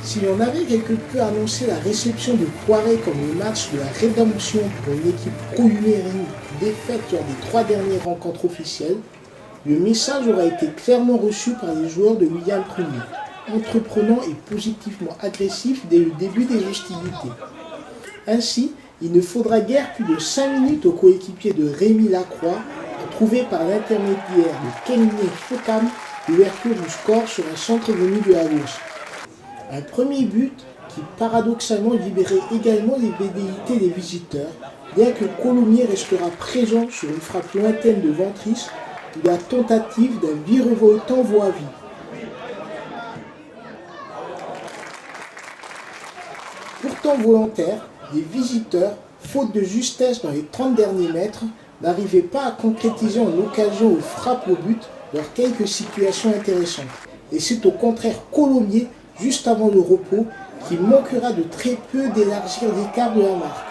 Si l'on avait quelque peu annoncé la réception de Poiré comme le match de la rédemption pour une équipe pro-humérine défaite lors des 3 dernières rencontres officielles, le message aura été clairement reçu par les joueurs de William Prunier, entreprenant et positivement agressif dès le début des hostilités. Ainsi, il ne faudra guère plus de 5 minutes au coéquipier de Rémi Lacroix pour trouver par l'intermédiaire de Kengné Fokam l'ouverture du score sur un centre venu de la gauche. Un premier but qui paradoxalement libérait également les velléités des visiteurs, bien que Colomiers restera présent sur une frappe lointaine de Ventris ou la tentative d'un virevoltant Voavi. Pourtant volontaire, les visiteurs, faute de justesse dans les 30 derniers mètres, n'arrivaient pas à concrétiser en occasion ou frappe au but leurs quelques situations intéressantes. Et c'est au contraire Colomiers, juste avant le repos, qui manquera de très peu d'élargir l'écart de la marque.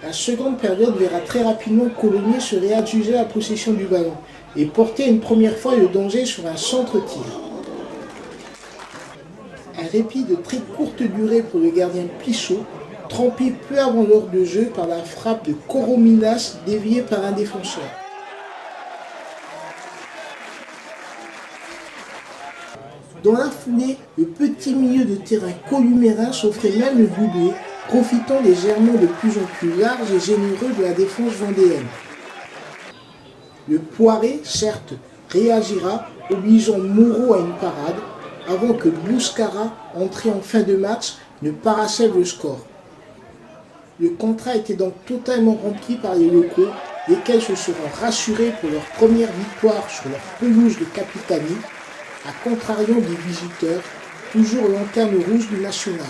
La seconde période verra très rapidement Colomiers se réadjuger la possession du ballon et porter une première fois le danger sur un centre-tir. Un répit de très courte durée pour le gardien Pichot, trempé peu avant l'heure de jeu par la frappe de Korominas déviée par un défenseur. Dans la foulée, le petit milieu de terrain columérin s'offrait même le doublé, profitant des germons de plus en plus larges et généreux de la défense vendéenne. Le Poiré, certes, réagira, obligeant Moreau à une parade, avant que Bouscara, entré en fin de match, ne parachève le score. Le contrat était donc totalement rempli par les locaux, lesquels se seront rassurés pour leur première victoire sur leur pelouse de Capitani, à contrario des visiteurs, toujours lanterne rouge du national.